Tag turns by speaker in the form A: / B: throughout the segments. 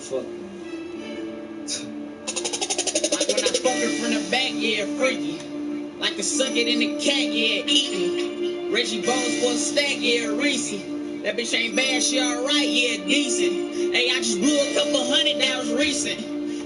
A: fuck. Like when I fuck her from the back, yeah, freaky. Like to suck it in the cat, yeah, eating. Reggie Bones for a stack, yeah, Reese. That bitch ain't bad, she alright, yeah, decent. Hey, I just blew a couple hundred, that was recent.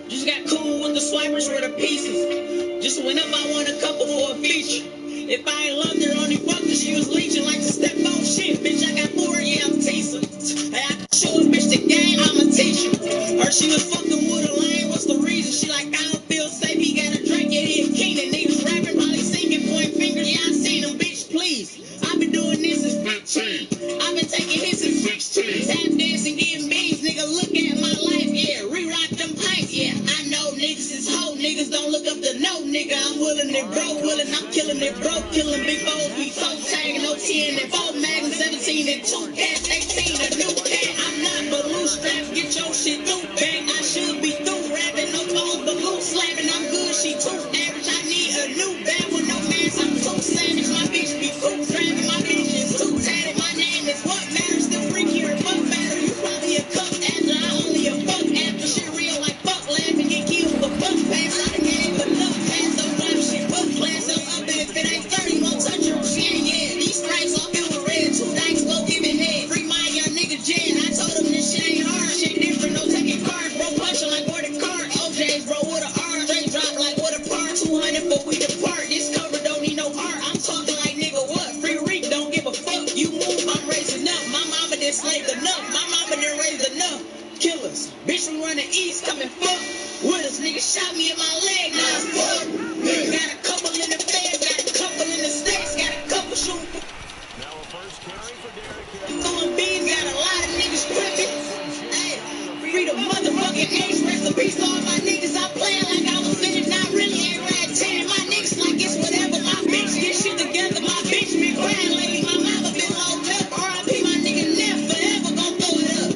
A: Just got cool with the swipers for the pieces. Just went up, I want a couple for a feature. If I ain't loved her, only fucked her, she was leeching like the step on shit. Bitch, I got 4, yeah, I'm teasing. Hey, I can show a bitch the game, I'm a teacher. Heard she was fucking with a lane, what's the reason? She like, I don't feel safe, he got a drink, yeah, he a king. And niggas rapping, probably singing, pointing fingers, yeah, I seen them, bitch, please. I've been doing this since 15. I've been taking hits since 16. Tap dancing, getting beans, nigga, look at my life, yeah. Re-rock them pints, yeah. I know niggas is hoe, niggas don't look up to no nigga. I'm willing it, bro, willing, I'm killing it, bro. Killing big foes, we toe tagging, no 10 and 4 Madden, 17 and 2 cats, 18 a new cat. I'm not balloon straps, get your shit through, bang. I should be through rapping, no balls, balloon slapping. I'm good, she too average. I need a new bag with no mask, I'm too savage. My bitch be cool, driving, my bitch is too tatted. My name is what matters, still freakier, fuck better. You probably a cup after, I only a fuck after. Shit real like fuck laughing, get killed for fuck pass. I done gave enough pass, don't rap shit, fuck class. I'm up and if it ain't 30, won't touch her, she ain't yet. These stripes all filled with red, 2 dykes, go give it head. Free my young nigga Jen, I told him this shit ain't hard. Shit different, no taking cards, bro, punching like where the card. OJ's, bro, with a R, straight drop like what a par. 200 for we depart, this cover don't need no art. I'm talking like nigga what? Free Reek, don't give a fuck. You move, I'm raising up. My mama done slaved enough, my mama done raised enough. Killers, bitch, we run the east, come and fuck with us. Nigga shot me in my leg, now it's fuck. Got a couple in the feds, got a couple in the states, got a couple shooting.
B: Now a first carry for Derrick.
A: Doing beans, got a lot of niggas tripping. Hey, free the motherfucking H, rest in peace to all my niggas. I playing like I was finished, not really, ain't right 10. My niggas like it's whatever, my bitch get shit together. My bitch been crying lately, my mama been locked up. R.I.P. my nigga Neff, forever gon' throw it up.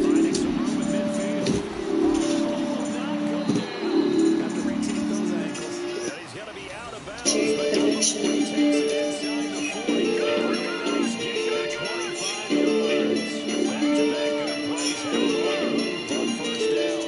B: Finding some room in midfield. Oh, not go down. Have to retake those ankles. And he's going to be out of bounds. But takes it inside the 40. He's gained 25 yards. Back-to-back good plays. Have a run on first down.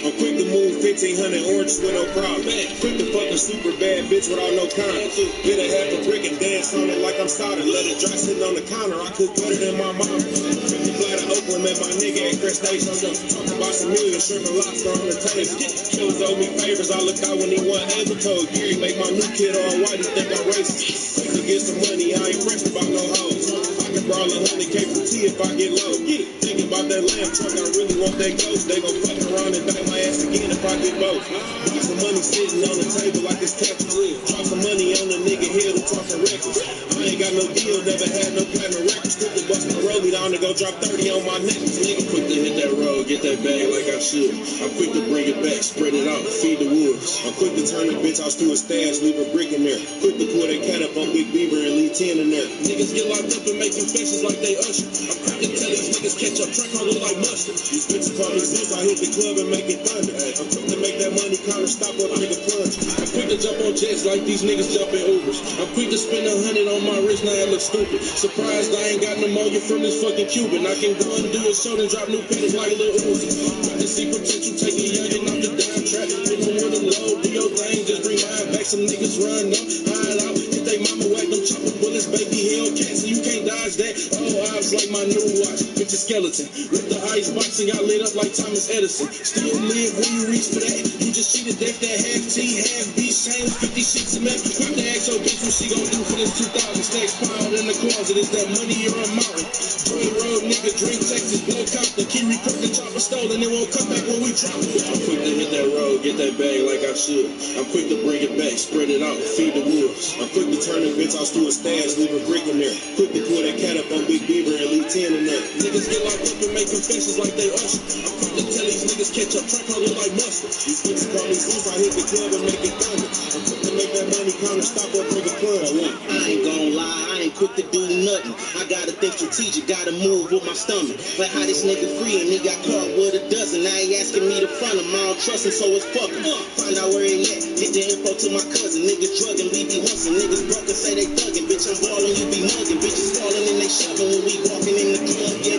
C: I'm quick to move 1,500 oranges with no problem. Quick to fuck a super bad bitch without no condom. Get a half a brick and dance on it like I'm started. Let it dry sitting on the counter. I cook better than my mama. Quick to fly to Oakland, met my nigga at Crest Station. Talk about some million shrimp and lobster on the table. Killers owe me favors. I look out when he wasn't able to. Gary make my new kid all white. He think I'm racist. Quick to get some money. I ain't pressed about no hoes. I can brawl 100K for tea if I get low. Thinking about that lamb truck. I really want that ghost. They gon' fuck around and bang my ass again if I get both. Got some money sitting on the table like it's capital. Drop some money on the nigga head who talking records. I ain't got no deal, never had no platinum records. Quick to bust my rollie down and go drop 30 on my necklace. Nigga quick to hit that road, get that bag like I should. I'm quick to bring it back, spread it out, feed the wolves. I'm quick to turn the bitch house to a stash, leave a brick in there. Quick to pull that cat up on Big Beaver and leave 10 in there. Niggas get locked up and make confessions like they usher. I'm quick to tell these niggas catch up, track on look like mustard. These bitches call me Zeus, I hit the club and make it thunder. I'm quick to make that money counter stop up nigga plunge. I'm quick to jump on jets like these niggas jump in Ubers. I'm quick to spend 100 on my wrist, now I look stupid. Surprised I ain't got pneumonia from this fucking Cuban. I can go and do a show and drop new pennies like a little Uzi. Got to see potential, take a youngin' off the down track. Put no one to load, do your thing, just bring mine back. Some niggas run up, hide out, hit they mama, whack them chopper bullets, baby Hellcats, and you can't dodge that. Oh, I was like my new watch, bitch a skeleton. Ripped the ice box and got lit up like Thomas Edison. Still live when you reach for that. You just cheated deck that half T, half B, same 50 sheets of meth. Quick to ask your bitch what she gon' do for this 2,000 stacks piled in the closet. Is that money or a mountain? Joy Road, nigga, drink Texas, blow Compton. Key report the chopper stolen, it won't come back when we drop it. I'm quick to hit that road, get that bag like I should. I'm quick to bring it back, spread it out, feed the wolves. I'm quick to turn the bitch house to a stash, leave a brick in there. Quick to pull that cat up on Big Beaver and leave 10 in there. Niggas get locked up and make confessions like they usher. I'm quick to tell these niggas catch up, track on look like mustard. These bitches call me Zeus, I hit the club and make it thunder. I'm quick to make that money counter stop up nigga plunge.
D: I ain't gon' lie, I ain't quick to do nothing. I gotta think strategic, gotta move with my stomach. Like how this nigga free and he got caught with a dozen. Now he asking me to front him, I don't trust him, so it's fuck him. Find out where he at, get the info to my cousin. Niggas drugging, we be hustling. Niggas broke and say they thugging. Bitch, I'm ballin', you be mugging. Bitches falling and they shoving when we walking in the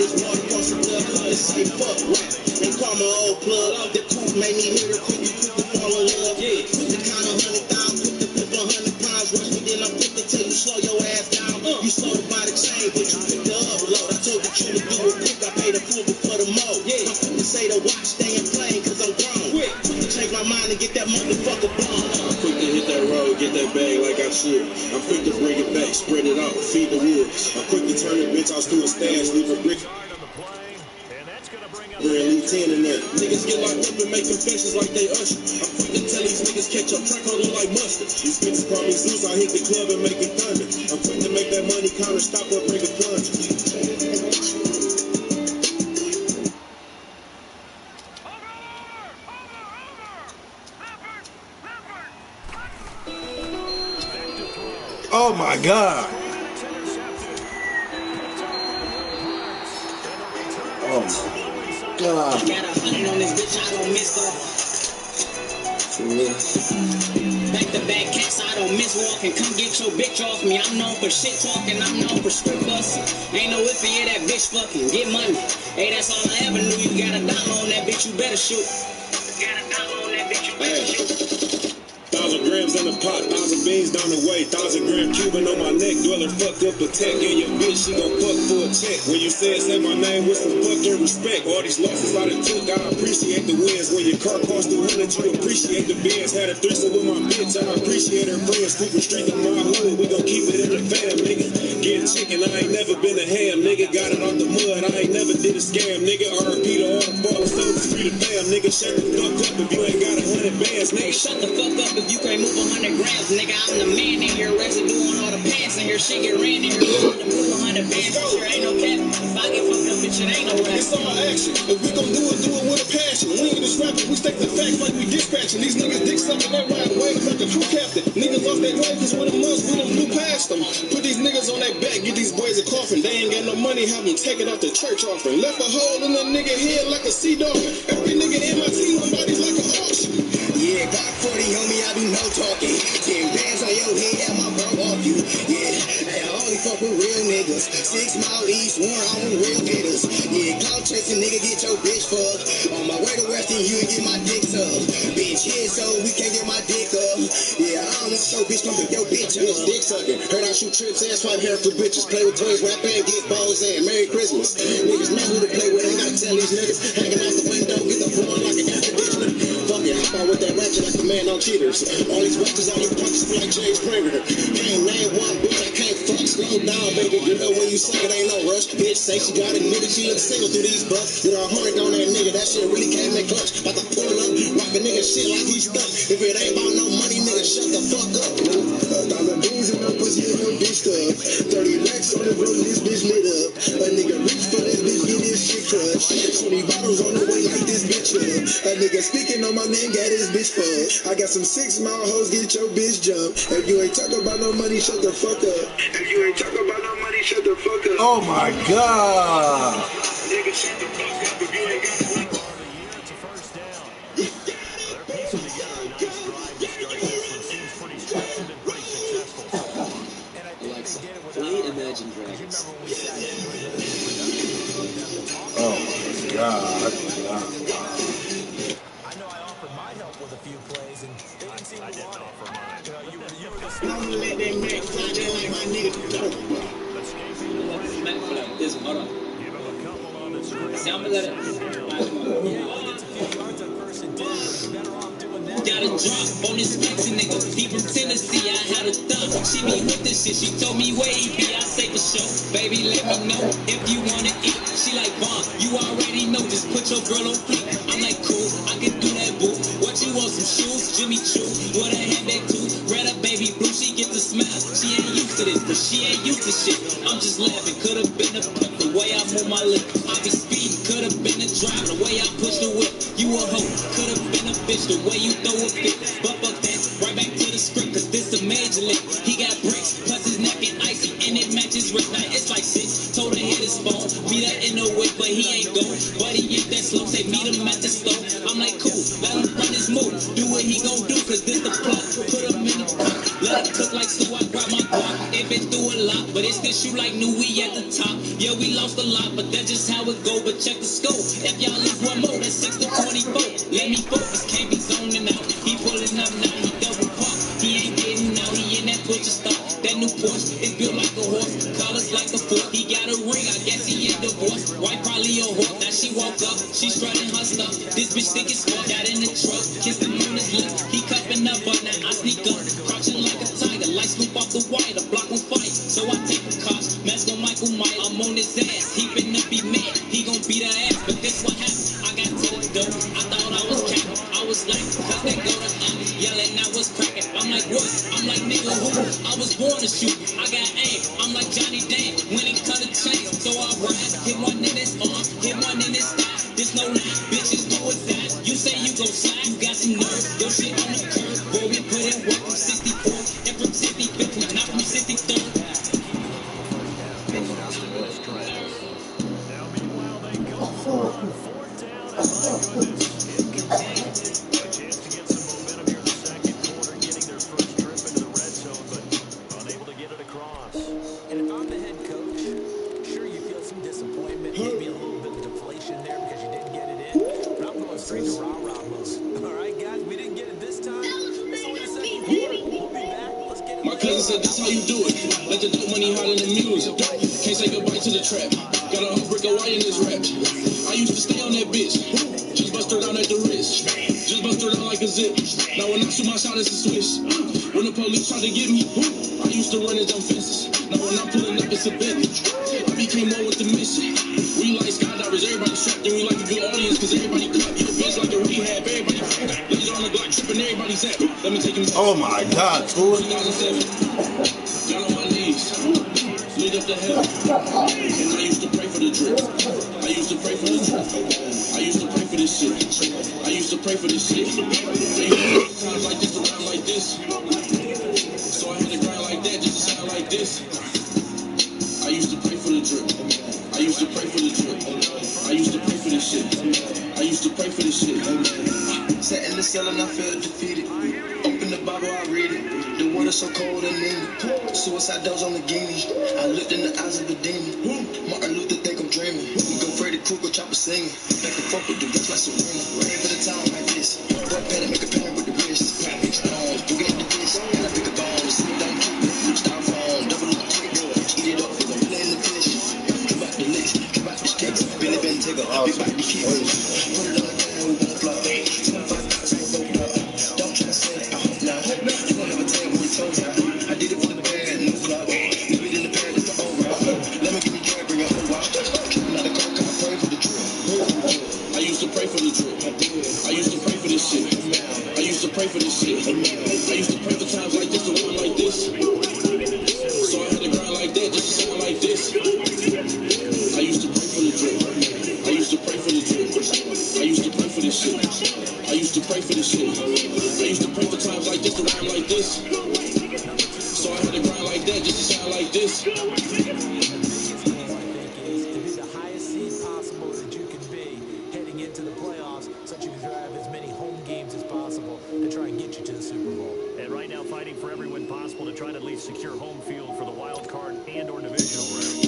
D: this water across the blood. They say fuck rap. They call my old plug. The coupe made me hit her quick to fall in love. Quick to count 100,000, quick to flip 100 pounds. Rush me, then I'm quick to tell you slow your ass down. You slow by the chain, but you picked the upload. I told the truth to do it quick. I paid the full before the mo. I'm quick to say the watch staying plain, cause I'm grown. Quick to change my mind and get that motherfucker blown. I'm quick to hit that road, get that bag like I should. I'm quick to bring it back, spread it out, feed the wolves. I'm quick to turn the bitch out to a stash, leave a brick. Leave 10 in there. Niggas get locked up and make confessions like they usher. I'm quick to tell these niggas catch up track on them like mustard. These bitches call me Zeus, I hit the club and make it thunder. I'm quick to make that money counter stop or break a plunge.
C: Oh my God. Oh my God.
A: I got 100 on this bitch, I don't miss off. Back to back cats, I don't miss walking. Come get your bitch off me. I'm known for shit talking, I'm known for script busting. Ain't no if you hear that bitch fucking. Get money. Hey, that's all I ever knew. You got $1 on that bitch, you better shoot. Got $1 on that bitch, you better shoot.
C: 1,000 grams in the pot, 1,000 beans down the way, 1,000 gram Cuban on my neck, dweller fucked up a tech, and your bitch, she gon' fuck for a check. When you say my name with some fucking respect, all these losses I done took, I appreciate the wins. When your car cost 200, you appreciate the Benz. Had a threesome with my bitch, I appreciate her friends. Keep it straight to my hood, we gon' keep it in the fam, nigga. Getting chicken, I ain't never been a ham, nigga. Got it off the mud, I ain't never did a scam, nigga. RP to all the ballers, soldiers, free the fam, nigga. Shut the fuck up if you ain't got 100 bands, nigga.
A: Shut the fuck up if you can't move 100 grams, nigga. I'm the man in here, residue on all the pants in here. Shit get ran in here, to move 100 bands. Sure, ain't no cap. If I get fucked up, bitch, it ain't no rap.
C: It's all action. If we gon' do it with a passion. We ain't just rapping, we state the facts like we dispatching. These niggas dick sucking that ride waves like a true captain. Niggas lost their way cause when the months we done flew past them. Put these niggas on their back, get these boys a coffin. They ain't got no money, have them take it off the church offering. Left a hole in the nigga head like a sea dolphin. Every nigga in my team, my body's like a auction.
D: Yeah, Glock 40 on me, I do no talking. 10 bands on your head, yeah, my bro off you. Yeah, hey, I only fuck with real niggas. 6 Mile East, one, I'm with real hitters. Yeah, clout chasing nigga, get your bitch fucked. On my way to Weston, you and get my dick sucked. Bitch here, so we can't get my dick up. Yeah, I don't want your bitch, come pick your bitch up. Dick sucking. Heard I shoot trips, ass swipe hair for bitches. Play with toys, rap and get balls in. Merry Christmas. Niggas know who to play with, ain't gotta tell these niggas. Hanging out the window, get the phone like a air conditioner. Fuck it, hop out with that ratchet like the man on cheaters. All these watches on your punches feel like James Springer. Can't name one bitch I can't fuck. Slow down, baby. You know when you suck it ain't no rush. Bitch say she got admitted she looks single through these bucks. With a 100 on that nigga, that shit really came in clutch. About to pull up, rock a nigga shit like he's stuck. If it ain't about no money, nigga, shut the fuck up. 1,000 beans in no pussy in no bitch stuff. 30 racks on the road, this bitch lit up. A nigga reach for this bitch, get his shit crushed. 20 bottles on the way like this bitch up. A nigga speaking on my name, got his bitch fucked. I got some 6 Mile hoes, get your bitch jumped. If you ain't talking about no money, shut the fuck up. If you ain't talking about no money, shut the fuck up.
C: Oh my God.
D: Nigga, shut the fuck up if you ain't got money.
B: It's a first down. They're piecing together a nice drive to start this one. Seems pretty structured and pretty successful so far. And I think they did it without
A: Imagine Dragons.
B: remember when we sat in for the production.
C: Oh my God.
B: I know I offered my help with a few plays, and they didn't seem to want it. Offer mine. You were the
D: I'm gonna let that Mac fly there like my nigga.
B: escaping the play.
A: Smack for like this, hold on.
B: Give him a couple on the screen.
A: See, I'm gonna let it. Got a drop on this Mexican nigga. He from Tennessee, I had a thought. She be with this shit. She told me where he be. I say for sure. Baby, let me know if you wanna eat. She like, Vaughn, you already know. Just put your girl on fleek. I'm like, cool, I can do that, boo. What you want, some shoes? Jimmy Choo. What a handbag too. Red up, baby blue. She get the smile. She ain't used to this, but she ain't used to shit. I'm just laughing. Could've been a pimp. The way I move my lip. I be speeding. Could've been a drive. The way I push the whip. You a hoe. Could've been a bitch. The way you throw a fit. But fuck that. Right back to the script. Cause this a major lick. He got bricks. Plus his neck and icy. And it matches wrist. Now it's like 6. Told her hit his phone. Meet her in the whip. But he ain't go. But he get that slow. Say meet him at the store. I'm like cool. Let him run his move. Do what he gon' do. Cause this the plot. Put him in the pot. Let it cook like so. I grab my Glock. If it through a lot. but it's this you like knew we at the top. Yeah, we lost a lot, but that's just how it go. But check the scope. If y'all lose one more, that's 6 to 24. Let me focus, can't be zoning out. He pulling up now, he double park. He ain't getting out, he in that push stop. That new Porsche is built like a horse, colors like a fork. He got a ring, I guess he is divorced. Wife probably a whore, now she woke up, she strutting her stuff. This bitch thick as fuck, got in the truck, kissing on his lips. He cuffing up, but now I sneak up, crouching like a tiger, like Snoop off the wire. The block will fight, so I take a cost. Mask on Michael Myers, I'm on his ass. He finna be mad, he gon' beat her ass. But this what happened, I got to the door. I thought I was capping, I was like, cause they go to yelling, I was cracking. I'm like, what? I'm like, nigga, who? I was born to shoot, I got aim. I'm like Johnny Dan, when he cut a chain. So I ride, hit one in his arm, hit one in his thigh. This no lie, bitches do it that. You say you gon' slide, you got some nerve. Your shit on the curb, boy, we put in work from 64 and from 65th, not from 63rd.
B: Now, meanwhile, they go for it on 4th down. And my goodness, inconvenient. A chance to get some momentum here in the second quarter, getting their first trip into the red zone, but unable to get it across.
E: And if I'm the head coach, sure you feel some disappointment, maybe a little bit of deflation there because you didn't get it in. But I'm going straight to rah-rah mode. All right, guys, we didn't get it this time. It's only the second quarter. We'll be back. Let's get it.
C: My cousin said that's how you do it. Let the dope money hide in the music. Can't say goodbye to the trap. Got a whole brick of white in this rap. I used to stay on that bitch. Just bust her down at the wrist. Just bust her down like a zip. Now when I shoot my shot, it's a switch. When the police try to get me, I used to run and jump fences. Now when I'm pulling up, it's a Bentley. I became one with the mission. We like skydivers, everybody strapped, and we like a good audience, cause everybody clap. Your bitch like a rehab, everybody lays on the block, tripping, everybody zap. Let me take him back.
F: Oh my God, school.
C: 2007, got on my knees, lead up to heaven, and I used to pray for the drip. I used to pray for the drip. I used to pray for this shit. I used to pray for this shit. I used to pray for times like this, around like this. So I had to grind like that just to sound like this. I used to pray for the drip. I used to pray for the drip. I used to pray for this shit. I used to pray for this shit.
D: Sat in the cell and I felt defeated. Open the Bible, I read it. The water so cold and mean. Suicide doors on the guineas. I looked in the eyes of a demon. Martin Luther think I'm dreaming. Go Freddy Krueger, chopper singing. Back and forth with the rich like Serena. Ready for the time like this. Boy, better make a pattern with the wrist. Stones, boogie at the dish. And I pick a bone, sit down, keep it. Styrofoam, double up quick. Eat it up, I'm in the fish. Come back the licks, come back the cakes. Billy Ben take a off, back the keys. Put it on the ground, we wanna fly. 25,000 go up. Don't try to say it out now. You gon' have a tale when we told ya. I did it for the bad, no flop. Leave it in the pad, it's the old route. Let me give me care, bring a whole out. Not a car, can I pray for the drip?
C: I used to pray for the drip. I used to pray for this shit. I used to pray for this shit. I used to pray for times like this, around like this. So I had to grind like that just to sound like this. I used to pray for the drip. I used to pray for the drip. I used to pray for this shit. I used to pray for this shit. I used to pray for times like this, around like this. So I had to grind like that just to sound like this.
B: Fighting for every win possible to try to at least secure home field for the wild card and or divisional round.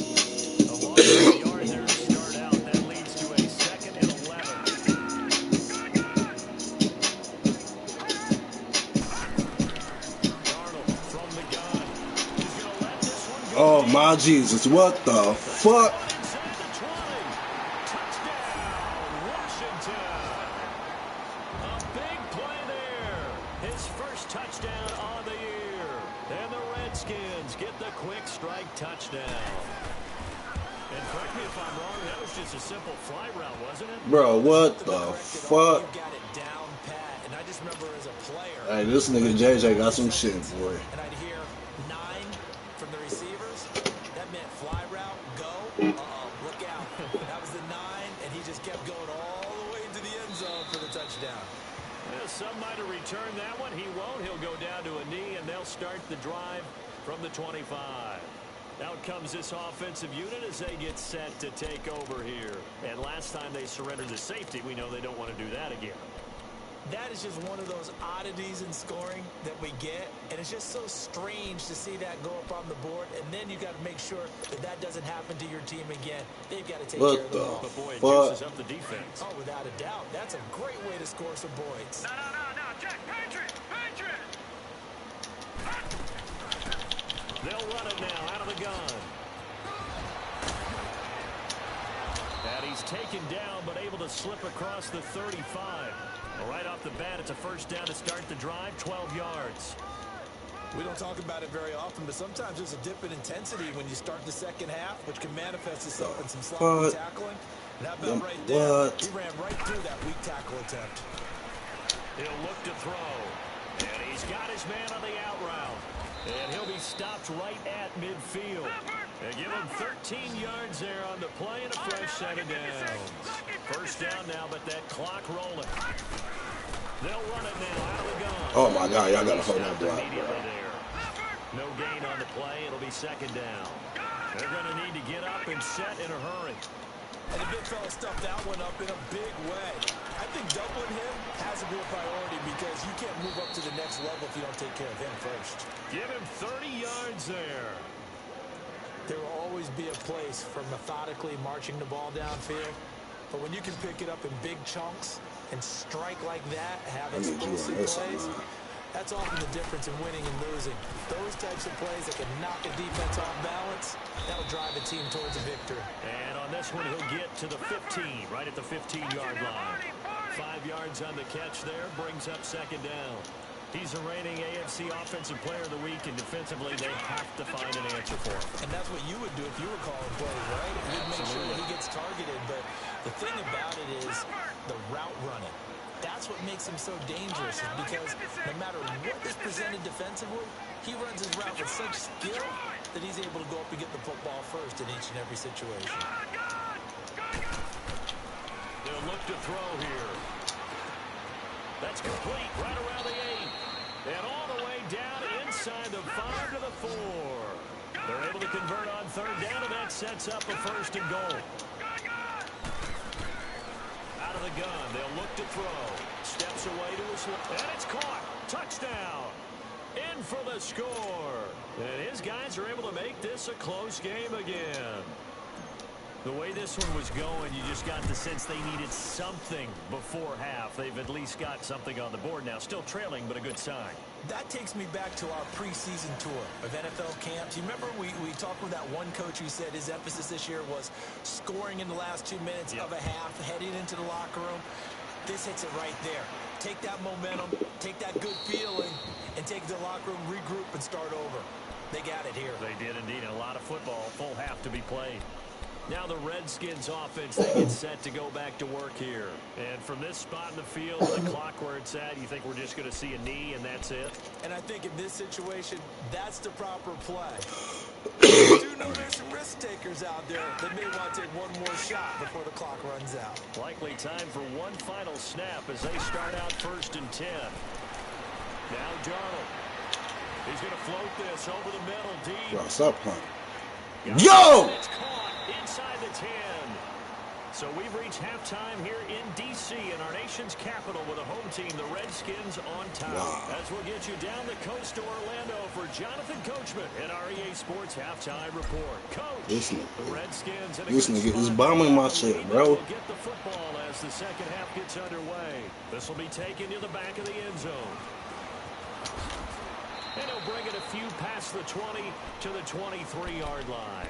B: A long yard there to start out. That leads to a 2nd and 11. Darnold from the gun. He's going to let this one go.
F: Oh my Jesus, what the fuck?
B: Inside the 20. Touchdown, Washington. A big play there. His first touchdown on the year. And the Redskins get the quick strike touchdown. And correct me if I'm wrong, that was just a simple fly route, wasn't it?
F: Bro, what the fuck?
E: You got it down pat, and I just remember as a player.
F: Hey, this nigga JJ got some shit, boy.
E: And I'd hear 9 from the receivers. That meant fly route, go. Look out. That was the 9, and he just kept going all the way into the end zone for the touchdown.
B: Well, some might have returned that one. He won't. He'll go down to a knee, and they'll start the drive from the 25. Out comes this offensive unit as they get set to take over here. And last time they surrendered the safety, we know they don't want to do that again.
E: That is just one of those oddities in scoring that we get, and it's just so strange to see that go up on the board, and then you got to make sure that that doesn't happen to your team again. They've got to take care
F: What
E: of the
F: the
E: ball.
B: But boy, it
F: fuck?
B: juices up the defense.
E: Oh, without a doubt. That's a great way to score some points.
B: No, Jack, Patriot! They'll run it now out of the gun. And he's taken down, but able to slip across the 35. Well, right off the bat, it's a first down to start the drive, 12 yards.
E: We don't talk about it very often, but sometimes there's a dip in intensity when you start the second half, which can manifest itself in some sloppy tackling. And that bell right there, he ran right through that weak tackle attempt.
B: He'll look to throw. And he's got his man on the out route. And he'll be stopped right at midfield. They give him 13 yards there on the play and a fresh set of downs. First down now, but that clock rolling. They'll run it now out of the gun.
F: Oh my God, y'all gotta hold that block,
B: Immediately
F: bro.
B: there. No gain on the play. It'll be second down. They're going to need to get up and set in a hurry.
E: And the big fella stuffed that one up in a big way. I think doubling him has to be a priority because you can't move up to the next level if you don't take care of him first.
B: Give him 30 yards there.
E: There will always be a place for methodically marching the ball downfield. But when you can pick it up in big chunks and strike like that, have explosive plays, that's often the difference in winning and losing. Those types of plays that can knock a defense off balance, that'll drive a team towards a victory.
B: And on this one, he'll get to the 15, right at the 15-yard line. 5 yards on the catch there, brings up second down. He's a reigning AFC Offensive Player of the Week, and defensively, they have to find an answer for him.
E: And that's what you would do if you were calling plays, right? You'd make sure that he gets targeted. But the thing about it is the route running. That's what makes him so dangerous, is because no matter what is presented defensively, he runs his route with such skill that he's able to go up and get the football first in each and every situation.
B: They'll look to throw here. That's complete right around the 8. And all the way down inside the 5 to the 4. They're able to convert on third down, and that sets up a first and goal. Out of the gun, they'll look to throw. Steps away to his left, and it's caught. Touchdown. In for the score. And his guys are able to make this a close game again. The way this one was going, you just got the sense they needed something before half. They've at least got something on the board now. Still trailing, but a good sign.
E: That takes me back to our preseason tour of NFL camps. You remember we talked with that one coach who said his emphasis this year was scoring in the last 2 minutes of a half, heading into the locker room. This hits it right there. Take that momentum, take that good feeling, and take it to the locker room, regroup, and start over. They got it here.
B: They did indeed. A lot of football, full half to be played. Now the Redskins offense, they get set to go back to work here. And from this spot in the field, the clock where it's at, you think we're just going to see a knee and that's it?
E: And I think in this situation, that's the proper play. You do know there's some risk takers out there that may want to take one more shot before the clock runs out.
B: Likely time for one final snap as they start out 1st and 10. Now Darnold. He's going to float this over the middle, deep.
F: Bro, stop playing. Yo!
B: It's caught inside the 10. So we've reached halftime here in D.C. in our nation's capital with a home team, the Redskins, on top.
F: Wow.
B: As we'll get you down the coast to Orlando for Jonathan Coachman at our EA Sports Halftime Report. Coach,
F: This nigga.
B: the Redskins in a
F: This
B: good
F: nigga is
B: spot.
F: bombing my shit, bro.
B: They'll get the football as the second half gets underway. This will be taken to the back of the end zone. And he'll bring it a few past the 20 to the 23-yard line.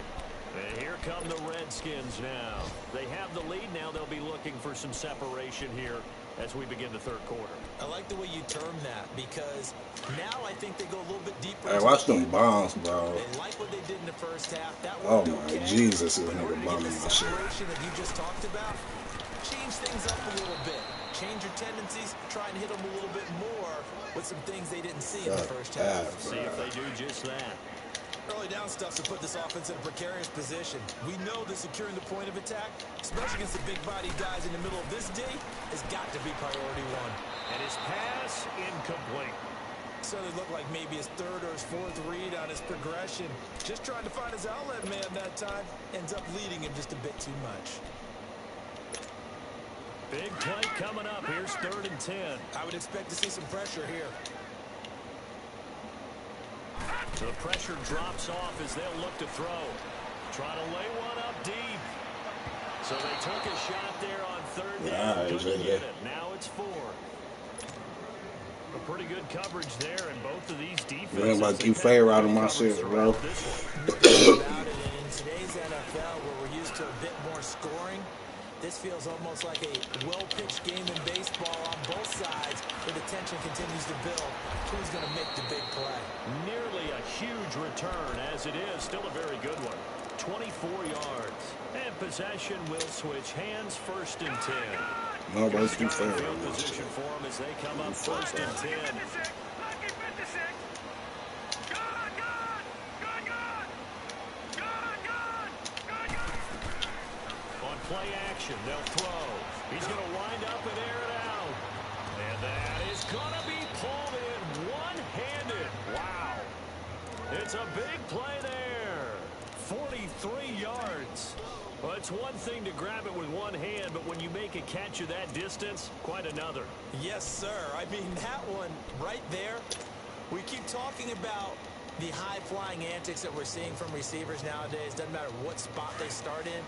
B: And here come the Redskins now. They have the lead. Now they'll be looking for some separation here as we begin the third quarter.
E: I like the way you term that because now I think they go a little bit deeper.
F: Hey, watch them bombs, bro.
E: They like what they did in the first half. That
F: Oh
E: worked
F: my
E: okay.
F: Jesus, this
E: But in order
F: nigga
E: to get
F: bombing
E: the
F: my shit.
E: separation that you just talked about, change things up a little bit. Change your tendencies. Try and hit them a little bit more with some things they didn't see in the first half.
B: See if they do just that.
E: Early down stuff to put this offense in a precarious position. We know that securing the point of attack, especially against the big-bodied guys in the middle of this D, has got to be priority one.
B: And his pass incomplete.
E: So it looked like maybe his third or his fourth read on his progression. Just trying to find his outlet man that time. Ends up leading him just a bit too much.
B: Big play coming up. Here's 3rd and 10.
E: I would expect to see some pressure here.
B: The pressure drops off as they'll look to throw. Trying to lay one up deep. So they took a shot there on 3rd down. Couldn't get it. Now it's 4. A pretty good coverage there in both of these defenses.
F: Man, like you fair out of my shit, bro.
E: About it, and in today's NFL, where we're used to a bit more scoring, this feels almost like a well-pitched game in baseball on both sides, where the tension continues to build. Who's going to make the big play?
B: Nearly a huge return, as it is. Still a very good one. 24 yards. And possession will switch hands. 1st and 10.
F: Nobody's too fair.
B: Field position for them as they come up 1st and 10. On play action, they'll throw. He's going to wind up and air it out. And that is going to be pulled in one-handed. Wow. It's a big play there. 43 yards. Well, it's one thing to grab it with one hand, but when you make a catch of that distance, quite another.
E: Yes, sir. I mean, that one right there, we keep talking about the high-flying antics that we're seeing from receivers nowadays. Doesn't matter what spot they start in.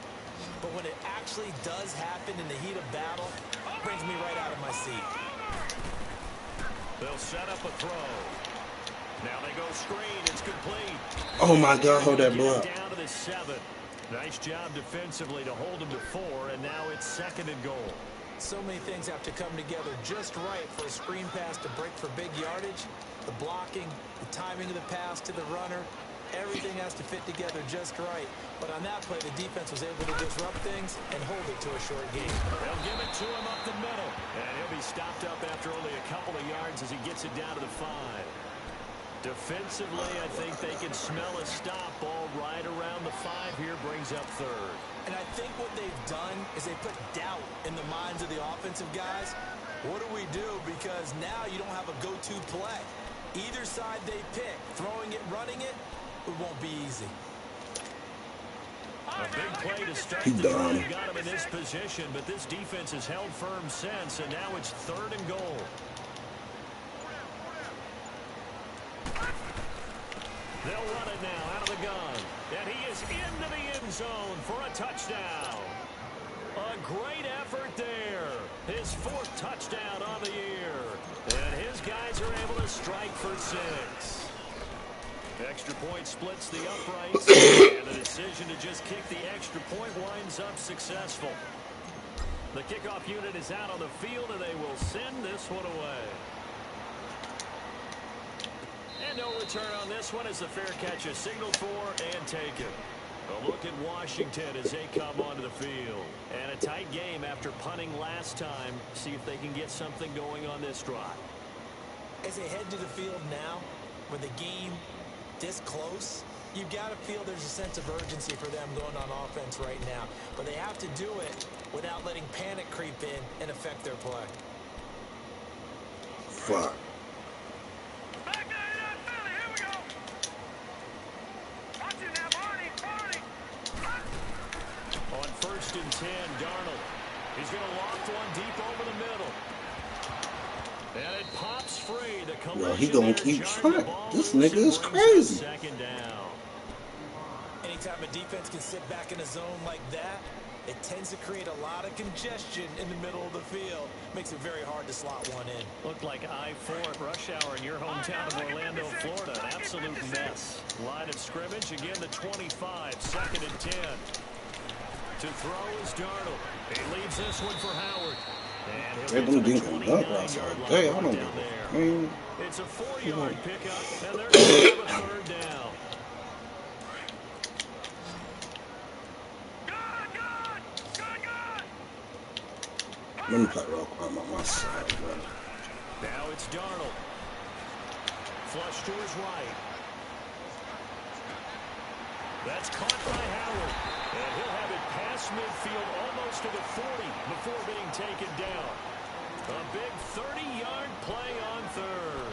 E: But when it actually does happen in the heat of battle, it brings me right out of my seat.
B: They'll set up a throw. Now they go screen. It's complete.
F: Oh my God, hold that block.
B: Down to the 7. Nice job defensively to hold him to 4, and now it's 2nd and goal.
E: So many things have to come together just right for a screen pass to break for big yardage. The blocking, the timing of the pass to the runner, everything has to fit together just right. But on that play, the defense was able to disrupt things and hold it to a short game.
B: They'll give it to him up the middle, and he'll be stopped up after only a couple of yards as he gets it down to the 5. Defensively, I think they can smell a stop. Ball right around the 5 here, brings up 3rd.
E: And I think what they've done is they put doubt in the minds of the offensive guys. What do we do? Because now you don't have a go-to play. Either side they pick, throwing it, running it, it won't be easy.
B: A big play to start the drive. Got him in this position, but this defense has held firm since, and now it's 3rd and goal. They'll run it now out of the gun. And he is into the end zone for a touchdown. A great effort there. His 4th touchdown on the year. And his guys are able to strike for 6. Extra point splits the uprights. And the decision to just kick the extra point winds up successful. The kickoff unit is out on the field, and they will send this one away. And no return on this one as the fair catch is signaled for and taken. A look at Washington as they come onto the field. And a tight game after punting last time. See if they can get something going on this drive.
E: As they head to the field now, with the game this close, you've got to feel there's a sense of urgency for them going on offense right now. But they have to do it without letting panic creep in and affect their play.
F: Fuck.
B: On 1st and 10, Darnold. He's going to loft one deep over the middle. And it pops free. The collision.
F: Yo, he gonna keep trying. This nigga is crazy.
B: 2nd down.
E: Anytime a defense can sit back in a zone like that, it tends to create a lot of congestion in the middle of the field. Makes it very hard to slot one in.
B: Looked like I-4 at rush hour in your hometown of Orlando, Florida. An absolute mess. Line of scrimmage, again the 25, 2nd and 10. To throw is Darnold. He leaves this one for Howard. And
F: They don't think I'm up outside. Hey, I don't know. Man.
B: It's a 4-yard pickup, and they're going to have a 3rd down.
F: Let me play real quick on my side, bro.
B: Now it's Darnold. Flush to his right. That's caught by Howard. And he'll have it past midfield almost to the 40 before being taken down. A big 30-yard play on 3rd.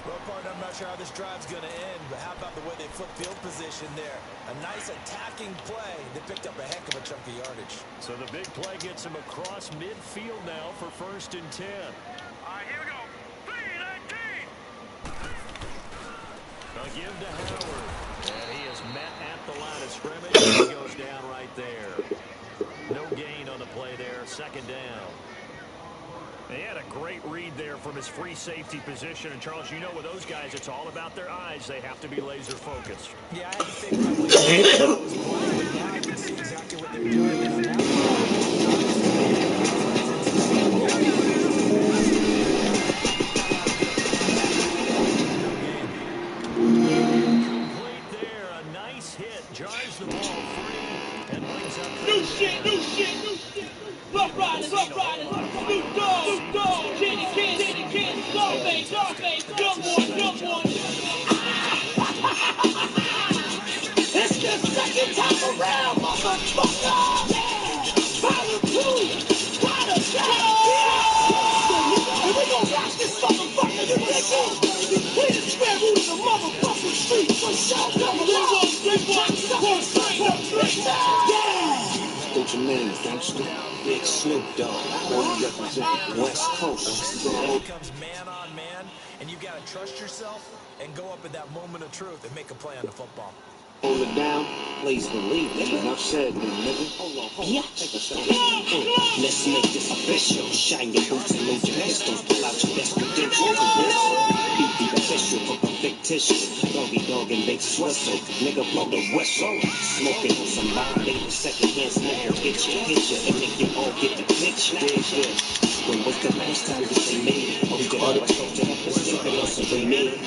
E: Well, partner, I'm not sure how this drive's going to end, but how about the way they flip field position there? A nice attacking play. They picked up a heck of a chunk of yardage.
B: So the big play gets him across midfield now for 1st and 10.
G: All right, here we go. 3-19.
B: A give to Howard. And he is met at the line of scrimmage. And he goes down right there. No gain on the play there. 2nd down. He had a great read there from his free safety position. And, Charles, you know with those guys, it's all about their eyes. They have to be laser focused.
E: Yeah, I had to think probably now I can see exactly what they're doing. And on that
B: Complete there. A nice hit. Jars the ball free and brings up
A: New shit, new shit, new shit. Rough riders, Snoop Dogg, Jenny Kid, Scarface, young one. It's the 2nd time around, motherfucker. Power 2, Power and we gon' rock this motherfucker, you nigga. We the square root of the motherfucking street. For sure, come along.
D: What's your name, gangster? Big Snoop Dogg. Boy, represent West Coast.
E: it comes man on man, and you got to trust yourself and go up at that moment of truth and make a play on the football.
D: Hold it down, please believe it. Enough said, nigga. Hold on. Take a step. Let's make this official. Shine your boots and load your pistols. Pull out your best credentials. Beat the official for the fictitious. Doggy dog and big swistle. Nigga blow the whistle. Smoking on some body. Second-hand smoker. Get you, and make you all get the picture. When was the last time you say me? Oh, you got my shoulder up and sleeping on some me.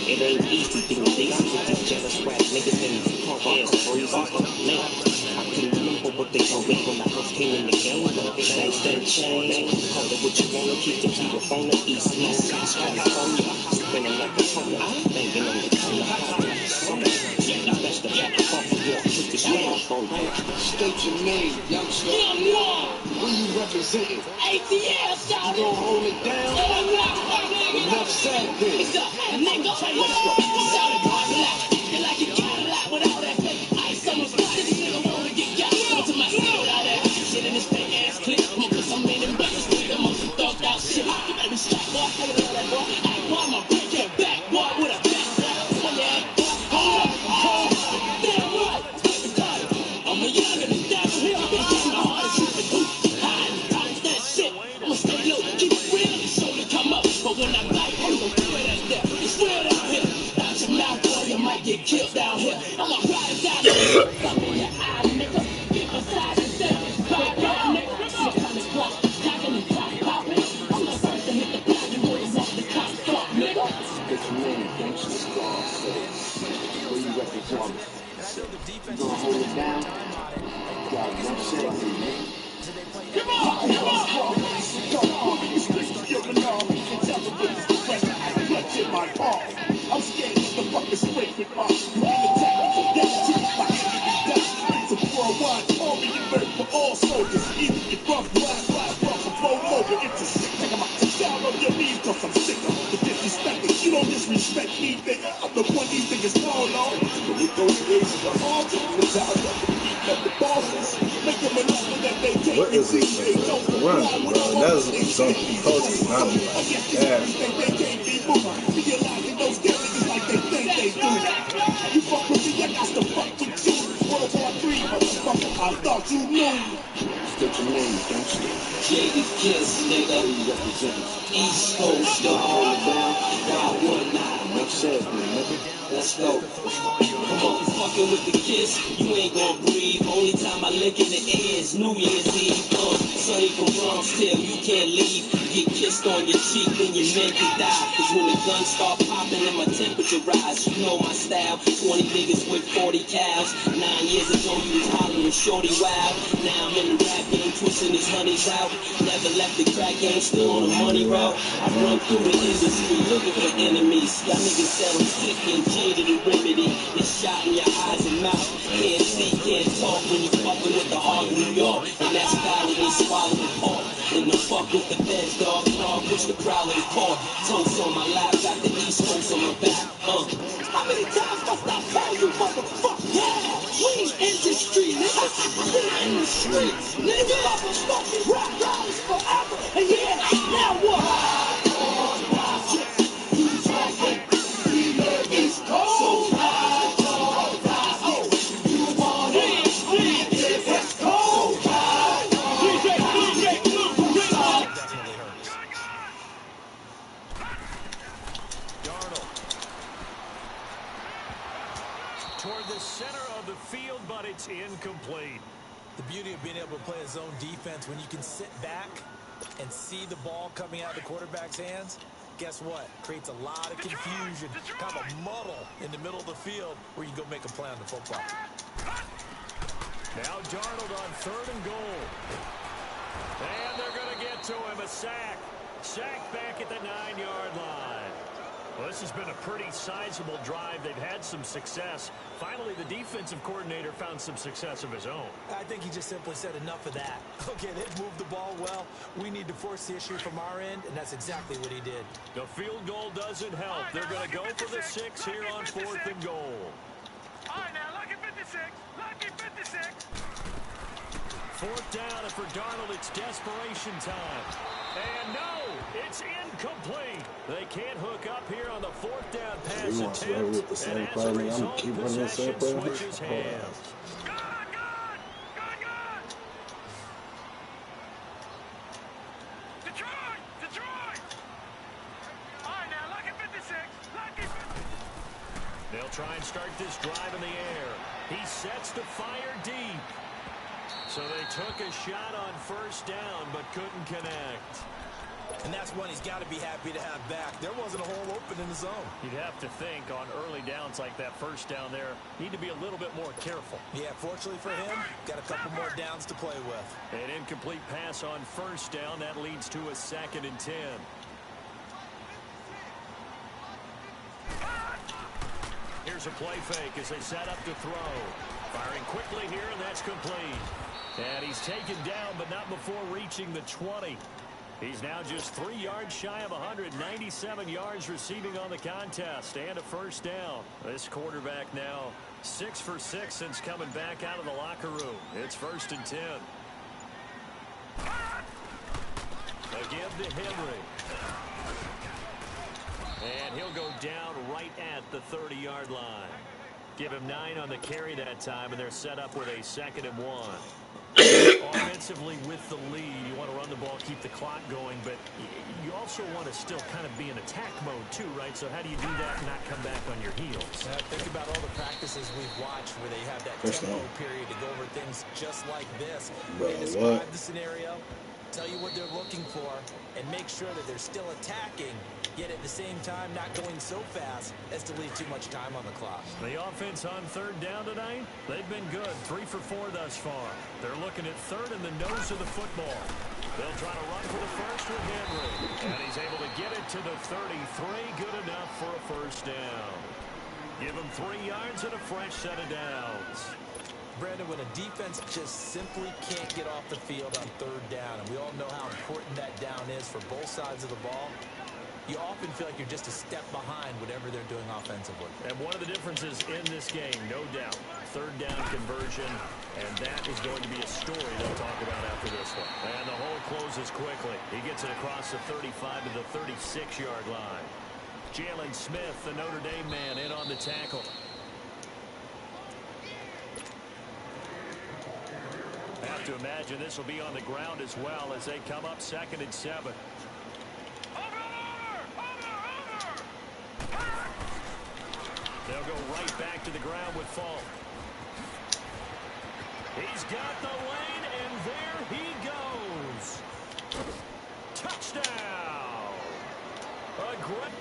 D: It ain't easy being decent with these jealous rap niggas and punk ass breezes. Man, I can remember what they told me when I first came in the game. Things done changed. Call it what you wanna, keep the key up on the east coast. California, spinning like a tunnel, banging on the corner. That's the back of off of your took the strong phone. State your name, youngster. Who you representing?
A: ATL, shout
D: You gon' hold it down? Enough said then.
A: Let's go. Shout it, you like you got a lot with all that fake ice on the spot. This nigga wanna get got to my spirit out there. Shit in this fake ass clip. I'ma put some in them buckets with them on some thugged out shit. You better be strapped, boy. I can that, boy. Hey, boy, I'ma break your back, boy, with a back. Hold up. Damn right. I'm a young and it's down here. I've been getting my heart and shit to do. Hide that shit. I'ma stay low, keep it real and slowly come up. But when I bite, I'm gonna swear that's there. It's real down here. Out your mouth, boy, you might get killed down here. I'ma ride it down here. Stop in your eye, nigga. Get beside the set. Five down, nigga. Six on the clock. Cocking and cock popping. I'm the first to hit the block. You boys off the top fuck, nigga.
D: Get your name, gangster. Where you represent? You gon' hold it down? Got enough said then.
A: Come on. I'm scared of the fucking straight with my it's a worldwide army event for all soldiers. Either you rough, roll over. It's a sick thing. I'm out to down on your knees cause I'm sick of the disrespect. You don't disrespect me, nigga. I'm the one these niggas call on. But with those days of the hard time, the time of the bosses, make them remember that they can't.
F: What is this? That's something culture, not me. Yeah.
A: They can't be moved. Realizing those niggas like they think they do. You fuck with me, I got to fuck with you. World War III, motherfucker, I thought you knew.
D: State your name, gangster.
H: Jaded Kiss, nigga.
D: Who you represent?
H: East Coast, dog. Wild one night.
D: Enough said then, nigga.
H: Let's go. Come on, fucking with the kiss, you ain't gon' breathe. Only time I lick in the air is New Year's Eve. Sonny from Bronx Tale, you can't leave. Get kissed on your cheek when your men can die. Cause when the guns start popping and my temperature rise, you know my style. 20 niggas with 40 cows. 9 years ago you was hollering shorty wild. Now I'm in the rap game twisting these honeys out. Never left the crack game, still on the money route. I run through the industry looking for enemies. Y'all niggas said I'm sick and jaded and remedy. It's shot in your eyes and mouth. Can't see, can't talk when you fucking with the heart of New York. And that's valid and swallowing pork. And the fuck with the feds, dog. Push the growling hard. Toast on my lap, got the East Coast on my back. How many times must I tell you, motherfucker? Yeah, we in the street, nigga. We in the streets, nigga. Motherfucking rap dollars forever. And yeah, now what? East Coast.
E: Definitely hurts.
B: Darnold. Toward the center of the field, but it's incomplete.
E: The beauty of being able to play a zone defense when you can sit back and see the ball coming out of the quarterback's hands, guess what? Creates a lot of confusion, kind of a muddle in the middle of the field where you can go make a play on the football.
B: Now Darnold on 3rd and goal. And they're going to get to him, a sack. Sack back at the 9-yard line. Well, this has been a pretty sizable drive. They've had some success. Finally, the defensive coordinator found some success of his own.
E: I think he just simply said enough of that. Okay, they've moved the ball well. We need to force the issue from our end, and that's exactly what he did.
B: The field goal doesn't help. They're going to go for the 6 here on 4th and goal.
G: All right, now, lucky 56. Lucky 56.
B: 4th down, and for Darnold, it's desperation time. And no, it's incomplete. They can't hook up here on the 4th down pass attempt. And as a result, possession switches hands.
G: Good, good. Good, good. Detroit. Detroit. All right, now, lucky 56. Lucky 56.
B: They'll try and start this drive in the air. He sets to fire deep. So they took a shot on 1st down, but couldn't connect.
E: And that's one he's got to be happy to have back. There wasn't a hole open in the zone.
B: You'd have to think on early downs like that 1st down there, need to be a little bit more careful.
E: Yeah, fortunately for him, got a couple more downs to play with.
B: An incomplete pass on 1st down. That leads to a 2nd and 10. Here's a play fake as they set up to throw. Firing quickly here, and that's complete. And he's taken down, but not before reaching the 20. He's now just 3 yards shy of 197 yards receiving on the contest and a 1st down. This quarterback now 6 for 6 since coming back out of the locker room. It's 1st and 10. Again to Henry. And he'll go down right at the 30-yard line. Give him 9 on the carry that time, and they're set up with a 2nd and 1. Offensively with the lead, you want to run the ball, keep the clock going, but you also want to still kind of be in attack mode too, right? So how do you do that and not come back on your heels?
E: Think about all the practices we've watched where they have that tempo period to go over things just like this. They describe the scenario, tell you what they're looking for, and make sure that they're still attacking, yet at the same time not going so fast as to leave too much time on the clock.
B: The offense on 3rd down tonight, they've been good. 3 for 4 thus far. They're looking at 3rd in the nose of the football. They'll try to run for the 1st with Henry. And he's able to get it to the 33. Good enough for a 1st down. Give him 3 yards and a fresh set of downs.
E: Brandon, when a defense just simply can't get off the field on 3rd down, and we all know how important that down is for both sides of the ball, you often feel like you're just a step behind whatever they're doing offensively.
B: And one of the differences in this game, no doubt, 3rd down conversion, and that is going to be a story they'll talk about after this one. And the hole closes quickly. He gets it across the 35 to the 36-yard line. Jalen Smith, the Notre Dame man, in on the tackle. I have to imagine this will be on the ground as well as they come up 2nd and 7. They'll go right back to the ground with Falk. He's got the lane, and there he goes. Touchdown. A great...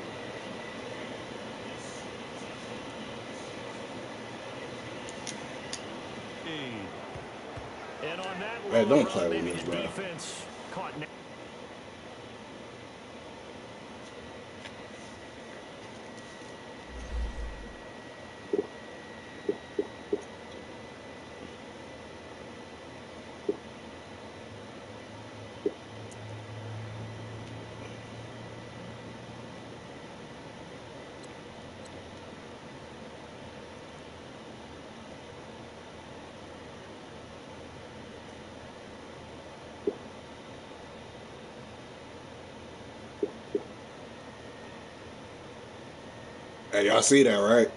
B: And on that
F: Hey, don't
B: run,
F: play with
B: maybe
F: me,
B: the
F: bro.
B: defense caught...
F: Hey, y'all see that, right?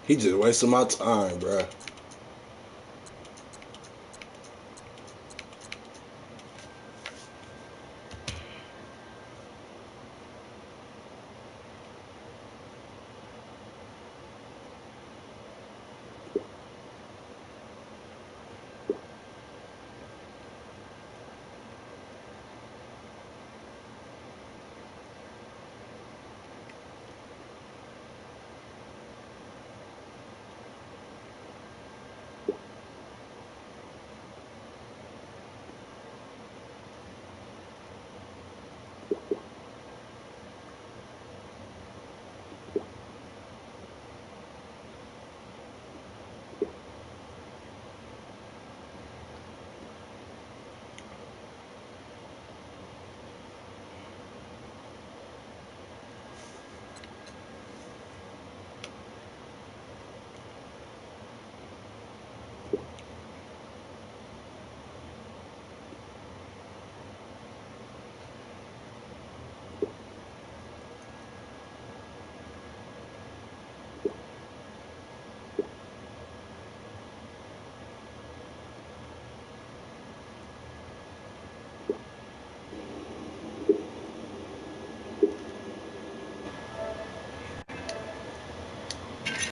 F: He just wasting my time, bruh.